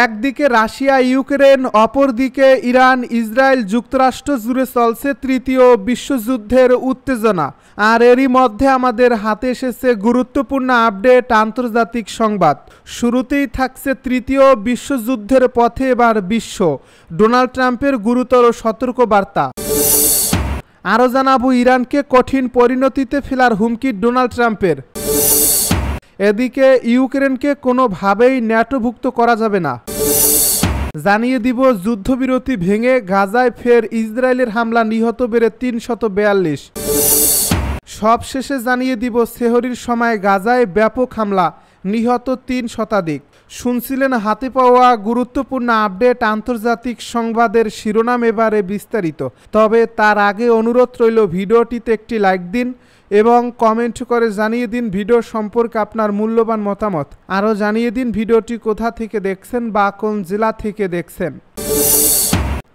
একদিকে Russia Ukraine, অপরদিকে Iran Israel যুক্তরাষ্ট্র জুড়ে চলছে তৃতীয় বিশ্বযুদ্ধের উত্তেজনা। আর এরই মধ্যে আমাদের হাতে এসেছে গুরুত্বপূর্ণ আপডেট, আন্তর্জাতিক সংবাদ। শুরুতেই থাকছে তৃতীয় বিশ্বযুদ্ধের পথে এবার বিশ্ব, ডোনাল্ড ট্রাম্পের গুরুতর সতর্কবার্তা। আরও জানাবো ইরানকে কঠিন পরিণতিতে ফেলার হুমকি ডোনাল্ড ট্রাম্পের। এদিকে ইউক্রেনকে কোনোভাবেই ন্যাটোভুক্ত করা যাবে না। জানিয়ে দিব যুদ্ধবিরতি ভেঙে গাজায় ফের ইসরায়েলের হামলা, নিহত বেড়ে ৩৪২। সবশেষে জানিয়ে দিব সেহরির সময় গাজায় ব্যাপক হামলা, নিহত ৩ শতাধিক। শুনছিলেন হাতে পাওয়া গুরুত্বপূর্ণ আপডেট, আন্তর্জাতিক সংবাদের শিরোনাম, এবারে বিস্তারিত। তবে তার আগে অনুরোধ রইল ভিডিওটিতে একটি লাইক দিন এবং কমেন্ট করে জানিয়ে দিন ভিডিও সম্পর্কে আপনার মূল্যবান মতামত। আরও জানিয়ে দিন ভিডিওটি কোথা থেকে দেখছেন বা কোন জেলা থেকে দেখছেন।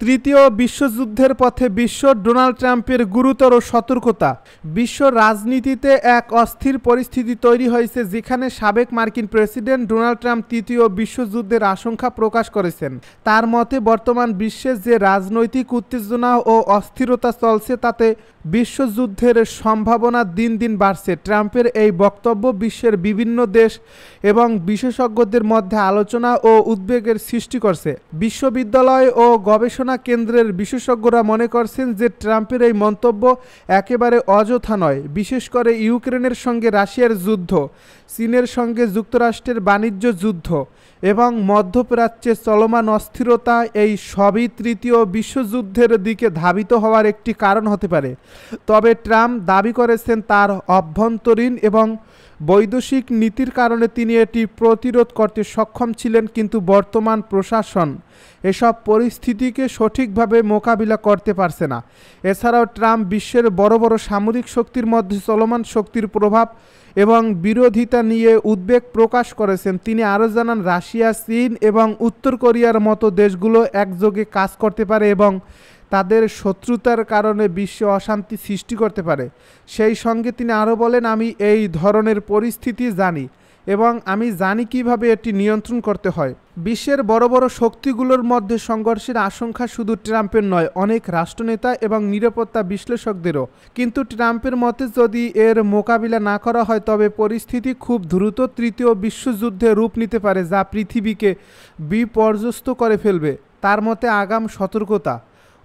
তৃতীয় বিশ্বযুদ্ধের পথে বিশ্ব, ডোনাল্ড ট্রাম্পের গুরুতর সতর্কতা। বিশ্ব রাজনীতিতে এক অস্থির পরিস্থিতি তৈরি হয়েছে, যেখানে সাবেক মার্কিন প্রেসিডেন্ট ডোনাল্ড ট্রাম্প তৃতীয় বিশ্বযুদ্ধের আশঙ্কা প্রকাশ করেছেন। তার মতে বর্তমান বিশ্বে যে রাজনৈতিক উত্তেজনা ও অস্থিরতা চলছে, তাতে বিশ্বযুদ্ধের সম্ভাবনা দিন দিন বাড়ছে। ট্রাম্পের এই বক্তব্য বিশ্বের বিভিন্ন দেশ এবং বিশেষজ্ঞদের মধ্যে আলোচনা ও উদ্বেগের সৃষ্টি করছে। বিশ্ববিদ্যালয় ও গবেষণা কেন্দ্রের বিশেষজ্ঞরা মনে করছেন যে ট্রাম্পের এই মন্তব্য একেবারে অযথা নয়। বিশেষ করে ইউক্রেনের সঙ্গে রাশিয়ার যুদ্ধ, চীনের সঙ্গে যুক্তরাষ্ট্রের বাণিজ্য যুদ্ধ এবং মধ্যপ্রাচ্যে চলমান অস্থিরতা, এই সবই তৃতীয় বিশ্বযুদ্ধের দিকে ধাবিত হওয়ার একটি কারণ হতে পারে। তবে ট্রাম্প দাবি করেছেন তার অভ্যন্তরীণ এবং বৈদেশিক নীতির কারণে তিনি এটি প্রতিরোধ করতে সক্ষম ছিলেন, কিন্তু বর্তমান প্রশাসন এসব পরিস্থিতিকে সঠিকভাবে মোকাবিলা করতে পারছে না। এছাড়াও ট্রাম্প বিশ্বের বড় বড় সামরিক শক্তির মধ্যে চলমান শক্তির প্রভাব এবং বিরোধিতা নিয়ে উদ্বেগ প্রকাশ করেছেন। তিনি আরও জানান, রাশিয়া, চীন এবং উত্তর কোরিয়ার মতো দেশগুলো একযোগে কাজ করতে পারে এবং তাদের শত্রুতার কারণে বিশ্বে অশান্তি সৃষ্টি করতে পারে। সেই সঙ্গে তিনি আরও বলেন, আমি এই ধরনের পরিস্থিতি জানি এবং আমি জানি কিভাবে এটি নিয়ন্ত্রণ করতে হয়। বিশ্বের বড় বড় শক্তিগুলোর মধ্যে সংঘর্ষের আশঙ্কা শুধু ট্রাম্পের নয়, অনেক রাষ্ট্রনেতা এবং নিরাপত্তা বিশ্লেষকদেরও। কিন্তু ট্রাম্পের মতে যদি এর মোকাবিলা না করা হয়, তবে পরিস্থিতি খুব দ্রুত তৃতীয় বিশ্বযুদ্ধে রূপ নিতে পারে, যা পৃথিবীকে বিপর্যস্ত করে ফেলবে। তার মতে আগাম সতর্কতা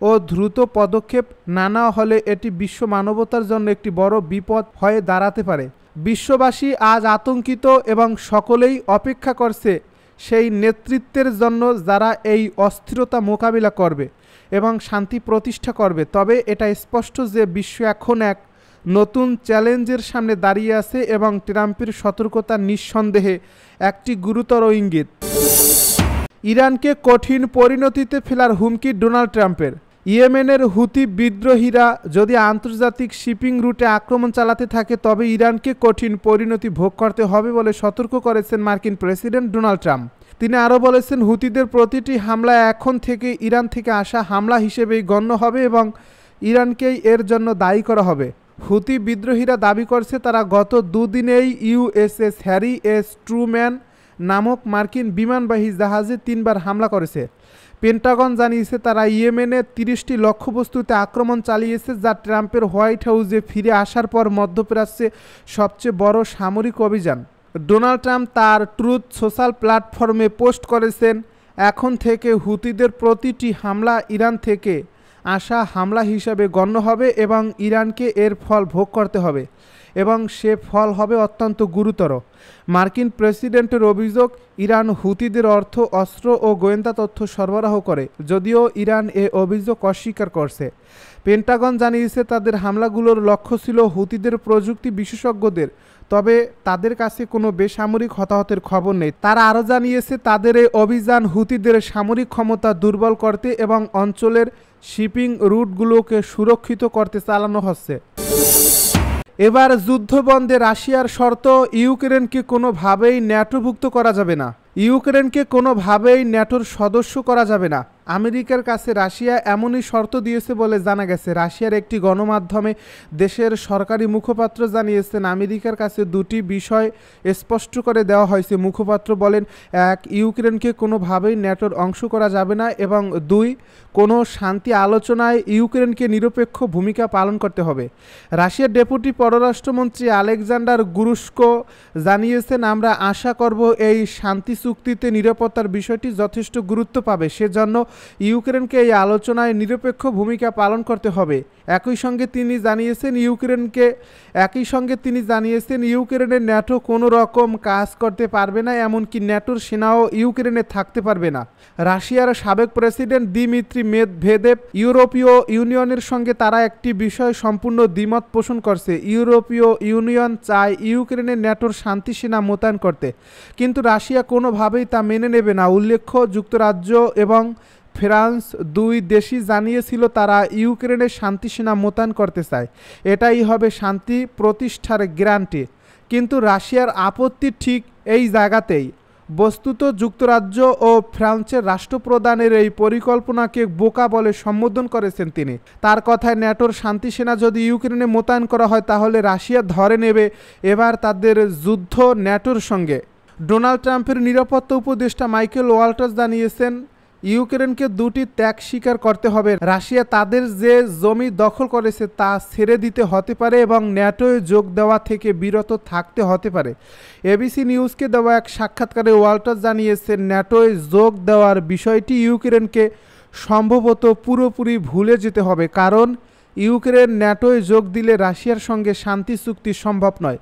ও দ্রুত পদক্ষেপ না নেওয়া হলে এটি বিশ্ব মানবতার জন্য একটি বড় বিপদ হয়ে দাঁড়াতে পারে। বিশ্ববাসী আজ আতঙ্কিত এবং সকলেই অপেক্ষা করছে সেই নেতৃত্বের জন্য যারা এই অস্থিরতা মোকাবিলা করবে এবং শান্তি প্রতিষ্ঠা করবে। তবে এটা স্পষ্ট যে বিশ্ব এখন এক নতুন চ্যালেঞ্জের সামনে দাঁড়িয়ে আছে এবং ট্রাম্পের সতর্কতা নিঃসন্দেহে একটি গুরুতর ইঙ্গিত। ইরানকে কঠিন পরিণতিতে ফেলার হুমকি ডোনাল্ড ট্রাম্পের। ইয়েমেনের হুতি বিদ্রোহীরা যদি আন্তর্জাতিক শিপিং রুটে আক্রমণ চালাতে থাকে, তবে ইরানকে কঠিন পরিণতি ভোগ করতে হবে বলে সতর্ক করেছেন মার্কিন প্রেসিডেন্ট ডোনাল্ড ট্রাম্প। তিনি আরও বলেছেন, হুতিদের প্রতিটি হামলা এখন থেকে ইরান থেকে আসা হামলা হিসেবেই গণ্য হবে এবং ইরানকেই এর জন্য দায়ী করা হবে। হুতি বিদ্রোহীরা দাবি করছে তারা গত দুদিনেই ইউএসএস হ্যারি এস ট্রুম্যান নামক মার্কিন বিমানবাহী জাহাজে 3বার হামলা করেছে। পেন্টাগন জানিয়েছে তারা ইয়েমেনে 30টি লক্ষ্যবস্তুতে আক্রমণ চালিয়েছে, যা ট্রাম্পের হোয়াইট হাউসে ফিরে আসার পর মধ্যপ্রাচ্যে সবচেয়ে বড় সামরিক অভিযান। ডোনাল্ড ট্রাম্প তার ট্রুথ সোশ্যাল প্ল্যাটফর্মে পোস্ট করেছেন, এখন থেকে হুতিদের প্রতিটি হামলা ইরান থেকে আসা হামলা হিসাবে গণ্য হবে এবং ইরানকে এর ফল ভোগ করতে হবে এবং সে ফল হবে অত্যন্ত গুরুতর। মার্কিন প্রেসিডেন্টের অভিযোগ, ইরান হুতিদের অর্থ, অস্ত্র ও গোয়েন্দা তথ্য সরবরাহ করে, যদিও ইরান এ অভিযোগ অস্বীকার করছে। পেন্টাগন জানিয়েছে তাদের হামলাগুলোর লক্ষ্য ছিল হুতিদের প্রযুক্তি বিশেষজ্ঞদের, তবে তাদের কাছে কোনো বেসামরিক হতাহতের খবর নেই। তারা আরও জানিয়েছে তাদের এই অভিযান হুতিদের সামরিক ক্ষমতা দুর্বল করতে এবং অঞ্চলের শিপিং রুটগুলোকে সুরক্ষিত করতে চালানো হচ্ছে। এবার যুদ্ধবন্ধে রাশিয়ার শর্ত, ইউক্রেনকে কোনোভাবেই ন্যাটোভুক্ত করা যাবে না। ইউক্রেনকে কোনোভাবেই ন্যাটোর সদস্য করা যাবে না। আমেরিকার কাছে রাশিয়া এমনই শর্ত দিয়েছে বলে জানা গেছে। রাশিয়ার একটি গণমাধ্যমে দেশের সরকারি মুখপাত্র জানিয়েছেন, আমেরিকার কাছে দুটি বিষয় স্পষ্ট করে দেওয়া হয়েছে। মুখপাত্র বলেন, এক, ইউক্রেনকে কোনোভাবেই ন্যাটোর অংশ করা যাবে না, এবং দুই, কোনো শান্তি আলোচনায় ইউক্রেনকে নিরপেক্ষ ভূমিকা পালন করতে হবে। রাশিয়ার ডেপুটি পররাষ্ট্রমন্ত্রী আলেকজান্ডার গুরুস্কো জানিয়েছেন, আমরা আশা করব এই শান্তি চুক্তিতে নিরাপত্তার বিষয়টি যথেষ্ট গুরুত্ব পাবে, সেজন্য ইউক্রেনকে এই আলোচনায় নিরপেক্ষ ভূমিকা পালন করতে হবে। একই সঙ্গে তিনি জানিয়েছেন ইউক্রেনের ন্যাটো কোনো রকম কাজ করতে পারবে না, এমনকি ন্যাটোর সেনাও ইউক্রেনে থাকতে পারবে না। রাশিয়ার সাবেক প্রেসিডেন্ট দিমিত্রি মেদভেদেভ ইউরোপীয় ইউনিয়নের সঙ্গে তারা একটি বিষয়ে সম্পূর্ণ দ্বিমত পোষণ করছে। ইউরোপীয় ইউনিয়ন চায় ইউক্রেনে ন্যাটোর শান্তি সেনা মোতায়েন করতে, কিন্তু রাশিয়া কোনোভাবেই তা মেনে নেবে না। উল্লেখ্য, যুক্তরাজ্য এবং ফ্রান্স দুই দেশই জানিয়েছিল তারা ইউক্রেনের শান্তি সেনা মোতায়েন করতে চায়, এটাই হবে শান্তি প্রতিষ্ঠার গ্যারান্টি। কিন্তু রাশিয়ার আপত্তি ঠিক এই জায়গাতেই। বস্তুত যুক্তরাজ্য ও ফ্রান্সের রাষ্ট্রপ্রধানের এই পরিকল্পনাকে বোকা বলে সম্বোধন করেছেন তিনি। তার কথায়, ন্যাটোর শান্তি সেনা যদি ইউক্রেনে মোতায়েন করা হয় তাহলে রাশিয়া ধরে নেবে এবার তাদের যুদ্ধ ন্যাটোর সঙ্গে। ডোনাল্ড ট্রাম্পের নিরাপত্তা উপদেষ্টা মাইকেল ওয়াল্টার্স জানিয়েছেন, ইউক্রেনকে দুটি ত্যাগ স্বীকার করতে হবে। রাশিয়া তাদের যে জমি দখল করেছে তা ছেড়ে দিতে হতে পারে এবং ন্যাটোয় যোগ দেওয়া থেকে বিরত থাকতে হতে পারে। এবিসি নিউজকে দেওয়া এক সাক্ষাৎকারে ওয়াল্টার্স জানিয়েছেন, ন্যাটোয় যোগ দেওয়ার বিষয়টি ইউক্রেনকে সম্ভবত পুরোপুরি ভুলে যেতে হবে, কারণ ইউক্রেন ন্যাটোয় যোগ দিলে রাশিয়ার সঙ্গে শান্তি চুক্তি সম্ভব নয়।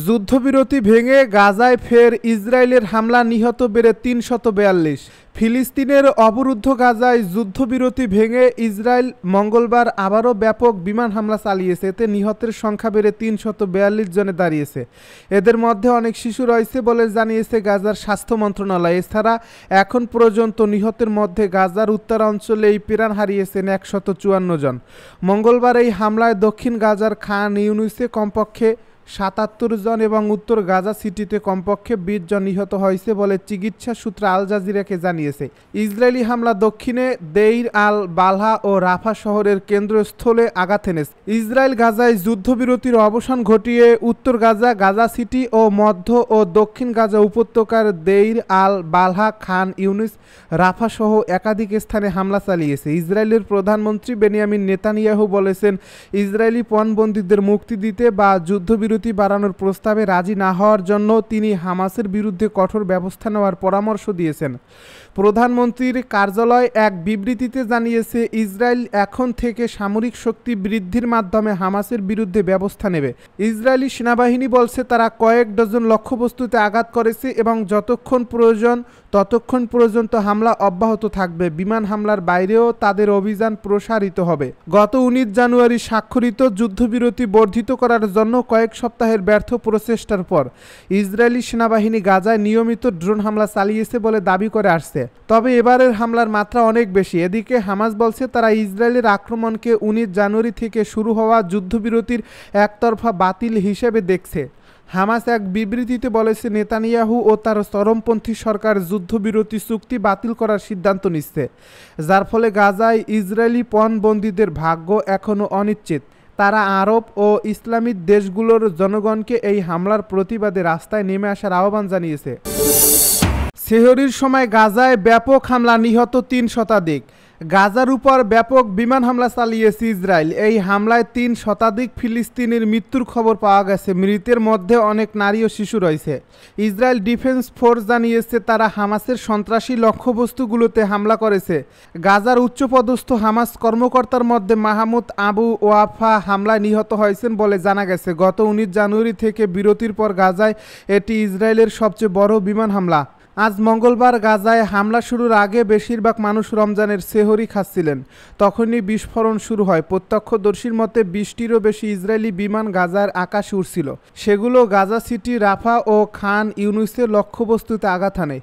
যুদ্ধবিরতি ভেঙে গাজায় ফের ইসরায়েলের হামলা, নিহত বেড়ে ৩৪২। ফিলিস্তিনের অবরুদ্ধ গাজায় যুদ্ধবিরতি ভেঙে ইসরায়েল মঙ্গলবার আবারও ব্যাপক বিমান হামলা চালিয়েছে। এতে নিহতের সংখ্যা বেড়ে ৩৪২ জনে দাঁড়িয়েছে। এদের মধ্যে অনেক শিশু রয়েছে বলে জানিয়েছে গাজার স্বাস্থ্য মন্ত্রণালয়। এছাড়া এখন পর্যন্ত নিহতের মধ্যে গাজার উত্তরাঞ্চলেই প্রাণ হারিয়েছেন ১৫৪ জন। মঙ্গলবার এই হামলায় দক্ষিণ গাজার খান ইউনিসে কমপক্ষে ৭৭ জন এবং উত্তর গাজা সিটিতে কমপক্ষে ২০ জন নিহত হয়েছে বলে চিকিৎসা সূত্র আল জাজিরাকে জানিয়েছে। ইসরায়েলি হামলা দক্ষিণে দেইর আল বালহা ও রাফা শহরের কেন্দ্রস্থলে আঘাত এনেছে। ইসরায়েল গাজায় যুদ্ধবিরতির অবসান ঘটিয়ে উত্তর গাজা, গাজা সিটি ও মধ্য ও দক্ষিণ গাজা উপত্যকার দেইর আল বালহা, খান ইউনিস, রাফা সহ একাধিক স্থানে হামলা চালিয়েছে। ইসরায়েলের প্রধানমন্ত্রী বেনিয়ামিন নেতানিয়াহু বলেছেন, ইসরায়েলি পণবন্দীদের মুক্তি দিতে বা যুদ্ধবিরতি বাড়ানোর প্রস্তাবে রাজি না হওয়ার জন্য তিনি হামাসের বিরুদ্ধে কঠোর ব্যবস্থা নেওয়ার পরামর্শ দিয়েছেন। প্রধানমন্ত্রীর কার্যালয় এক বিবৃতিতে জানিয়েছে, ইসরায়েল এখন থেকে সামরিক শক্তি বৃদ্ধির মাধ্যমে হামাসের বিরুদ্ধে ব্যবস্থা নেবে। ইসরায়েলি সেনাবাহিনী বলছে তারা কয়েক ডজন লক্ষ্যবস্তুতে আঘাত করেছে এবং যতক্ষণ প্রয়োজন ততক্ষণ পর্যন্ত হামলা অব্যাহত থাকবে। বিমান হামলার বাইরেও তাদের অভিযান প্রসারিত হবে। গত ১৯ জানুয়ারি স্বাক্ষরিত যুদ্ধবিরতি বর্ধিত করার জন্য কয়েক সপ্তাহের ব্যর্থ প্রচেষ্টার পর ইসরায়েলি সেনাবাহিনী গাজায় নিয়মিত ড্রোন হামলা চালিয়েছে বলে দাবি করে আসছে। তবে এবারের হামলার মাত্রা অনেক বেশি। এদিকে হামাস বলছে তারা ইসরায়েলের আক্রমণকে ১৯ জানুয়ারি থেকে শুরু হওয়া যুদ্ধবিরতির একতরফা বাতিল হিসেবে দেখছে। হামাস এক বিবৃতিতে বলেছে, নেতানিয়াহু ও তার চরমপন্থী সরকার যুদ্ধবিরতি চুক্তি বাতিল করার সিদ্ধান্ত নিচ্ছে, যার ফলে গাজায় ইসরায়েলি পণবন্দীদের ভাগ্য এখনও অনিশ্চিত। তারা আরব ও ইসলামিক দেশগুলোর জনগণকে এই হামলার প্রতিবাদে রাস্তায় নেমে আসার আহ্বান জানিয়েছে। সেহরির সময় গাজায় ব্যাপক হামলা, নিহত ৩ শতাধিক। গাজার উপর ব্যাপক বিমান হামলা চালিয়েছে ইসরায়েল। এই হামলায় ৩ শতাধিক ফিলিস্তিনির মৃত্যুর খবর পাওয়া গেছে। মৃতের মধ্যে অনেক নারী ও শিশু রয়েছে। ইসরায়েল ডিফেন্স ফোর্স জানিয়েছে তারা হামাসের সন্ত্রাসী লক্ষ্যবস্তুগুলোতে হামলা করেছে। গাজার উচ্চপদস্থ হামাস কর্মকর্তার মধ্যে মাহমুদ আবু ওয়াফা হামলায় নিহত হয়েছেন বলে জানা গেছে। গত ১৯ জানুয়ারি থেকে বিরতির পর গাজায় এটি ইসরায়েলের সবচেয়ে বড় বিমান হামলা। আজ মঙ্গলবার গাজায় হামলা শুরুর আগে বেশিরভাগ মানুষ রমজানের সেহরি খাচ্ছিলেন। তখনই বিস্ফোরণ শুরু হয়। প্রত্যক্ষদর্শীর মতে ২০টিরও বেশি ইসরায়েলি বিমান গাজার আকাশে উড়ছিল। সেগুলো গাজা সিটি, রাফা ও খান ইউনিসের লক্ষ্যবস্তুতে আঘাত হানে।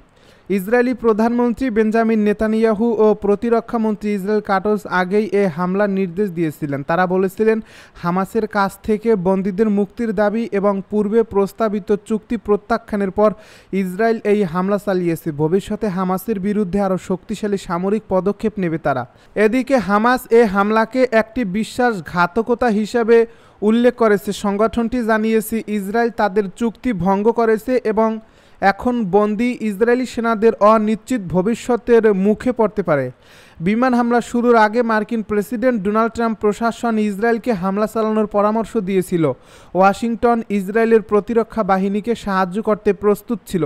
ইসরায়েলি প্রধানমন্ত্রী বেঞ্জামিন নেতানিয়াহু ও প্রতিরক্ষা মন্ত্রী ইসরায়েল কাটস আগেই এ হামলার নির্দেশ দিয়েছিলেন। তারা বলেছিলেন, হামাসের কাছ থেকে বন্দীদের মুক্তির দাবি এবং পূর্বে প্রস্তাবিত চুক্তি প্রত্যাখ্যানের পর ইসরায়েল এই হামলা চালিয়েছে। ভবিষ্যতে হামাসের বিরুদ্ধে আরও শক্তিশালী সামরিক পদক্ষেপ নেবে তারা। এদিকে হামাস এ হামলাকে একটি বিশ্বাসঘাতকতা হিসাবে উল্লেখ করেছে। সংগঠনটি জানিয়েছে, ইসরায়েল তাদের চুক্তি ভঙ্গ করেছে এবং এখন বন্দী ইসরায়েলি সেনাদের অনিশ্চিত ভবিষ্যতের মুখে পড়তে পারে। বিমান হামলা শুরুর আগে মার্কিন প্রেসিডেন্ট ডোনাল্ড ট্রাম্প প্রশাসন ইসরায়েলকে হামলা চালানোর পরামর্শ দিয়েছিল। ওয়াশিংটন ইসরায়েলের প্রতিরক্ষা বাহিনীকে সাহায্য করতে প্রস্তুত ছিল।